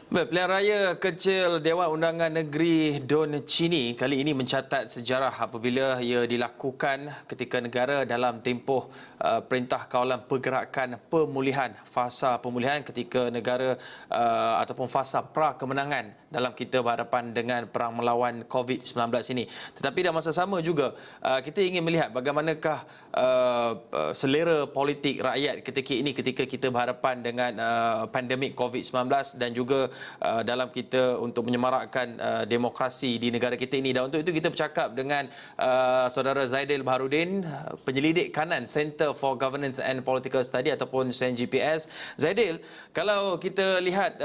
Pilihan raya kecil Dewan Undangan Negeri Don Chini kali ini mencatat sejarah apabila ia dilakukan ketika negara dalam tempoh Perintah Kawalan Pergerakan Pemulihan, fasa pemulihan ketika negara ataupun fasa pra-kemenangan dalam kita berhadapan dengan perang melawan COVID-19 ini. Tetapi dalam masa sama juga kita ingin melihat bagaimanakah selera politik rakyat ketika ini ketika kita berhadapan dengan pandemik COVID-19 dan juga dalam kita untuk menyemarakkan demokrasi di negara kita ini. Dan untuk itu kita bercakap dengan saudara Zaidil Baharudin, penyelidik kanan Center for Governance and Political Study ataupun CNGPS. Zaidil, kalau kita lihat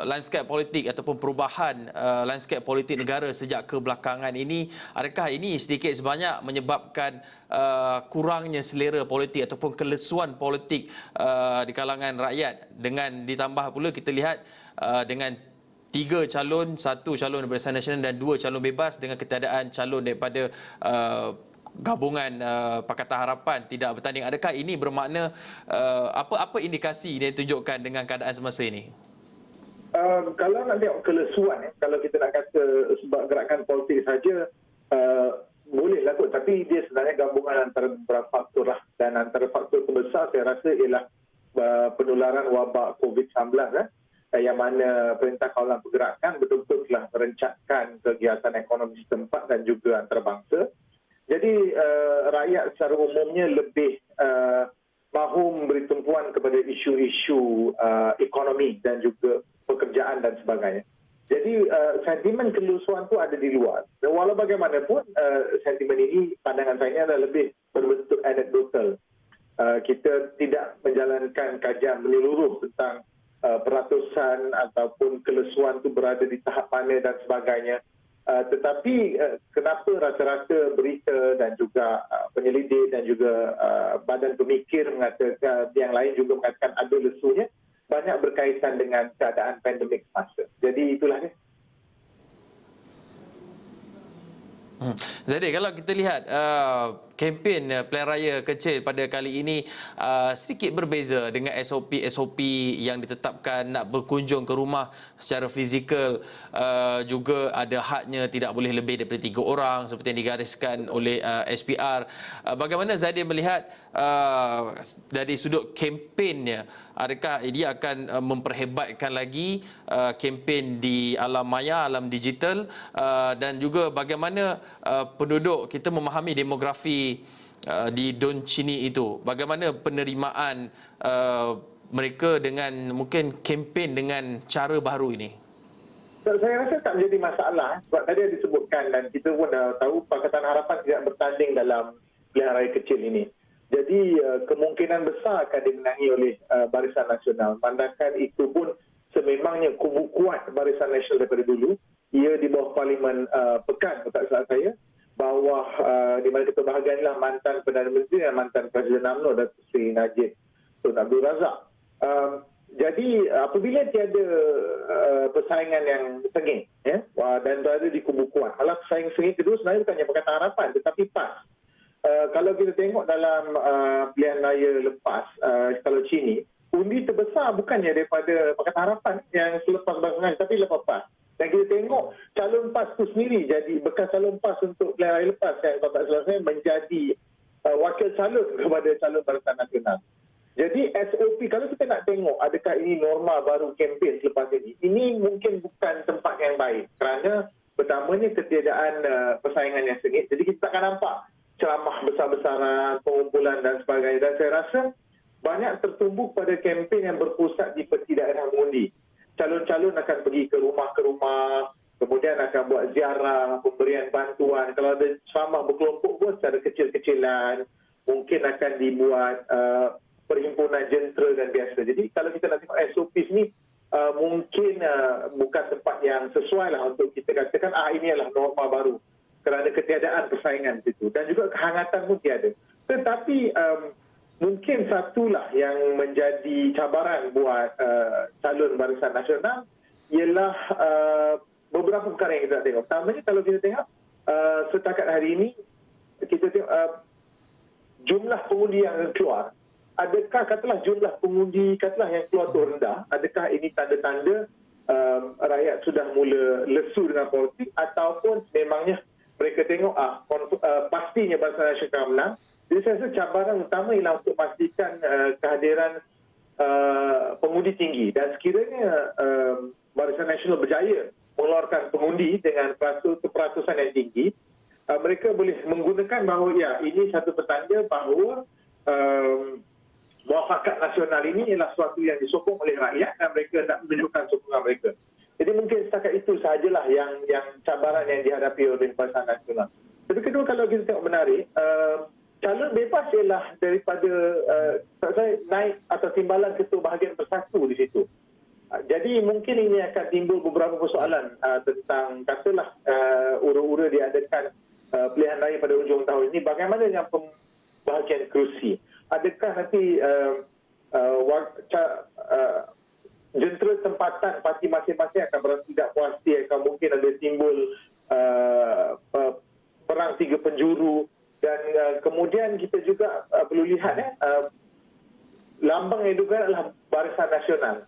lanskap politik ataupun perubahan lanskap politik negara sejak kebelakangan ini, adakah ini sedikit sebanyak menyebabkan kurangnya selera politik ataupun kelesuan politik di kalangan rakyat, dengan ditambah pula kita lihat dengan 3 calon, 1 calon Barisan Nasional dan 2 calon bebas dengan ketiadaan calon daripada gabungan Pakatan Harapan tidak bertanding. Adakah ini bermakna apa indikasi yang ditunjukkan dengan keadaan semasa ini? Kalau nak tengok kelesuan, kalau kita nak kata sebab gerakan politik saja, bolehlah kot. Tapi dia sebenarnya gabungan antara beberapa faktor lah. Dan antara faktor terbesar saya rasa ialah penularan wabak COVID-19 yang mana Perintah Kawalan Pergerakan betul-betul telah merencatkan kegiatan ekonomi setempat dan juga antarabangsa. Jadi rakyat secara umumnya lebih mahu memberi tumpuan kepada isu-isu ekonomi dan juga pekerjaan dan sebagainya. Jadi sentimen kelusuan itu ada di luar. Dan walau bagaimanapun sentimen ini, pandangan saya adalah lebih berbentuk anekdotal. Kita tidak menjalankan kajian menyeluruh tentang peratusan ataupun kelesuan itu berada di tahap mana dan sebagainya. Tetapi kenapa rata-rata berita dan juga penyelidik dan juga badan pemikir mengatakan, yang lain juga mengatakan ada lesunya, banyak berkaitan dengan keadaan pandemik semasa. Jadi itulah dia. Zaidil, kalau kita lihat kempen pilihan raya kecil pada kali ini sedikit berbeza dengan SOP yang ditetapkan, nak berkunjung ke rumah secara fizikal, juga ada hadnya tidak boleh lebih daripada 3 orang seperti yang digariskan oleh SPR. Bagaimana Zaidil melihat dari sudut kempennya, adakah dia akan memperhebatkan lagi kempen di alam maya, alam digital, dan juga bagaimana penduduk kita memahami demografi di Don Chini itu? Bagaimana penerimaan mereka dengan mungkin kempen dengan cara baru ini? Saya rasa tak menjadi masalah sebab tadi ada disebutkan dan kita pun dah tahu Pakatan Harapan tidak bertanding dalam pilihan raya kecil ini. Jadi kemungkinan besar akan dimenangi oleh Barisan Nasional. Mandakan itu pun sememangnya kubu kuat Barisan Nasional daripada dulu. Ia di bawah Parlimen Pekan, tak salah saya, bawah di mana ketua bahagian inilah mantan Perdana Menteri dan mantan Presiden UMNO Datuk Seri Najib Tun Abdul Razak. Jadi apabila tiada persaingan yang sengit dan berada di kubu kuat, malah persaingan sengit kedua sebenarnya bukannya Pakatan Harapan tetapi PAS. Kalau kita tengok dalam pilihan raya lepas, kalau Chini, undi terbesar bukannya daripada Pakatan Harapan yang selepas bangsangan, tapi lepas PAS. Dan kita tengok calon PAS itu sendiri jadi bekas calon PAS untuk pilihan raya lepas yang tak salah saya menjadi wakil calon kepada calon Barisan Nasional. Jadi SOP, kalau kita nak tengok adakah ini norma baru kempen selepas ini mungkin bukan tempat yang baik. Kerana pertamanya ketiadaan persaingan yang sengit. Jadi kita takkan nampak ceramah besar-besaran, pengumpulan dan sebagainya. Dan saya rasa banyak tertumbuk pada kempen yang berpusat di peti daerah mengundi. Calon-calon akan pergi ke rumah, kemudian akan buat ziarah, pemberian bantuan. Kalau ada ceramah berkelompok pun secara kecil-kecilan, mungkin akan dibuat perhimpunan jentera dan biasa. Jadi kalau kita nak tengok SOP ni, mungkin bukan tempat yang sesuai lah untuk kita katakan ini adalah norma baru kerana ketiadaan persaingan itu dan juga kehangatan pun tiada. Tetapi mungkin satulah yang menjadi cabaran buat calon Barisan Nasional ialah beberapa perkara yang kita tengok. Pertamanya kalau kita tengok setakat hari ini kita tengok jumlah pengundi yang keluar. Adakah katalah jumlah pengundi katalah yang keluar tu rendah? Adakah ini tanda-tanda rakyat sudah mula lesu dengan politik, ataupun memangnya mereka tengok pastinya Barisan Nasional akan menang. Jadi saya rasa cabaran utama ialah untuk pastikan kehadiran pengundi tinggi, dan sekiranya Barisan Nasional berjaya mengeluarkan pengundi dengan keperatusan yang tinggi, mereka boleh menggunakan bahawa ya, ini satu petanda bahawa muafakat nasional ini ialah sesuatu yang disokong oleh rakyat dan mereka nak menunjukkan sokongan mereka. Jadi mungkin setakat itu sahajalah yang cabaran yang dihadapi oleh Barisan Nasional. Tapi kedua, kalau kita tengok menarik, calon bebas ialah daripada saya naik atau timbalan ketua bahagian bersatu di situ. Jadi mungkin ini akan timbul beberapa persoalan tentang, katalah ura-ura diadakan pilihan raya pada hujung tahun ini, bagaimana dengan pembahagian kerusi? Adakah nanti jentera tempatan parti masing-masing akan berasa tidak puas hati, akan mungkin ada timbul perang tiga penjuru, dan kemudian kita juga perlu lihat lambang yang juga adalah Barisan Nasional.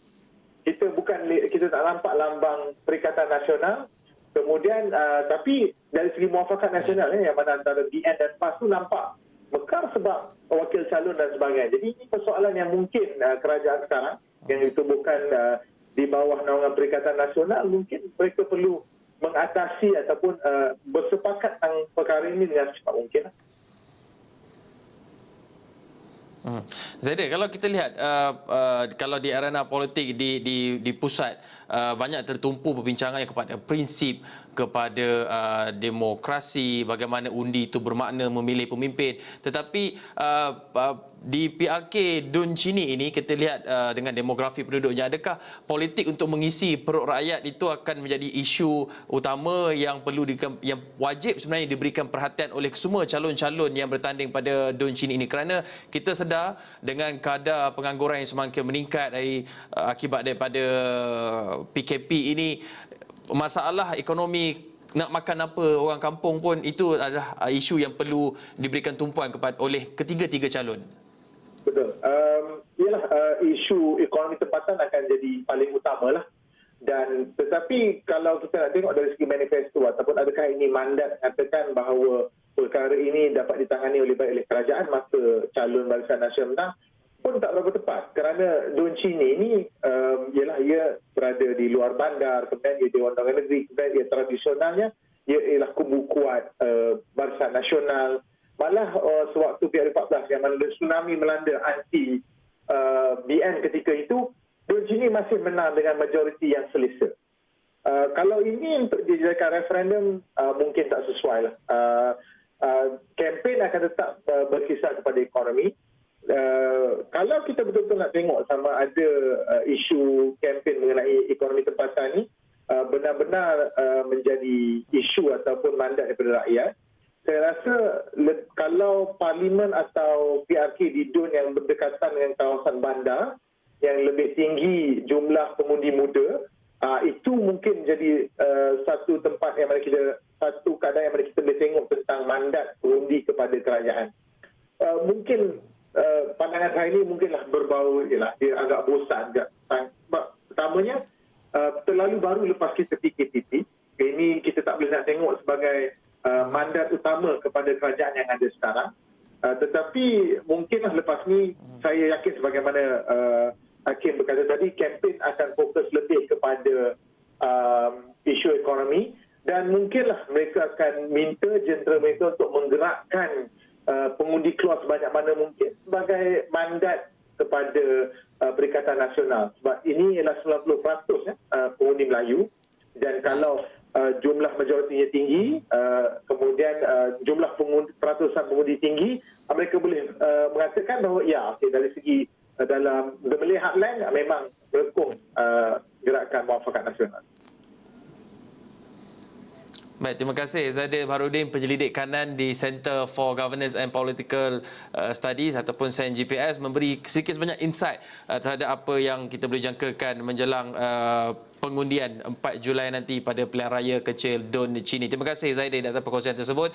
Kita tak nampak lambang Perikatan Nasional. Kemudian tapi dari segi muafakat nasional yang mana antara BN dan PAS tu nampak mekar sebab wakil calon dan sebagainya. Jadi ini persoalan yang mungkin kerajaan sekarang yang ditubuhkan di bawah naungan Perikatan Nasional, mungkin mereka perlu mengatasi ataupun bersepakat tentang perkara ini dengan secepat mungkin. Zaidir, kalau kita lihat kalau di arena politik di pusat banyak tertumpu perbincangan kepada prinsip, kepada demokrasi, bagaimana undi itu bermakna memilih pemimpin. Tetapi di PRK Dun Chini ini kita lihat dengan demografi penduduknya, adakah politik untuk mengisi perut rakyat itu akan menjadi isu utama yang yang wajib sebenarnya diberikan perhatian oleh semua calon-calon yang bertanding pada Dun Chini ini, kerana kita sedar dengan kadar pengangguran yang semakin meningkat akibat daripada PKP ini, masalah ekonomi, nak makan apa orang kampung pun, itu adalah isu yang perlu diberikan tumpuan oleh ketiga-tiga calon. Betul. Ialah isu ekonomi tempatan akan jadi paling utamalah. Dan tetapi kalau kita nak tengok dari segi manifesto ataupun adakah ini mandat mengatakan bahawa perkara ini dapat ditangani oleh kerajaan masa calon Barisan Nasional menang, pun tak berapa tepat, kerana Dun Chini ini ia berada di luar bandar, kemudian ia Dewan Undangan Negeri, kemudian ia tradisionalnya ia ialah kubu kuat Barisan Nasional. Malah sewaktu PR14 yang mana tsunami melanda anti BN ketika itu, Dun Chini masih menang dengan majoriti yang selesa. Kalau ini untuk dijadikan referendum, mungkin tak sesuai lah. Kempen akan tetap berkisar kepada ekonomi. Kalau kita betul-betul nak tengok sama ada isu kempen mengenai ekonomi tempatan ni benar-benar menjadi isu ataupun mandat daripada rakyat, saya rasa kalau parlimen atau PRK di Dun yang berdekatan dengan kawasan bandar yang lebih tinggi jumlah pengundi muda, itu mungkin jadi satu tempat yang mana satu keadaan yang mana kita boleh tengok tentang mandat pengundi kepada kerajaan. Mungkin pandangan saya ini mungkinlah berbau, dia agak bosan. Sebab pertamanya terlalu baru lepas kita PKP. Ini kita tak boleh nak tengok sebagai mandat utama kepada kerajaan yang ada sekarang. Tetapi mungkinlah lepas ni, saya yakin sebagaimana Hakim berkata tadi, kempen akan fokus lebih kepada isu ekonomi, dan mungkinlah mereka akan minta jentera mereka untuk menggerakkan pengundi keluar sebanyak mana mungkin sebagai mandat kepada Perikatan Nasional. Sebab ini ialah 90% pengundi Melayu, dan kalau jumlah majoritinya tinggi, kemudian jumlah peratusan pengundi tinggi, mereka boleh mengatakan bahawa ya, dari segi dalam The Malay Heartland memang berkong gerakan muafakat nasional. Baik, terima kasih Zaidir Baharudin, penyelidik kanan di Center for Governance and Political Studies ataupun CENGPS, memberi sedikit sebanyak insight terhadap apa yang kita boleh jangkakan menjelang pengundian 4 Julai nanti pada pilihan raya kecil Dun Chini. Terima kasih Zaidir atas perkongsian tersebut.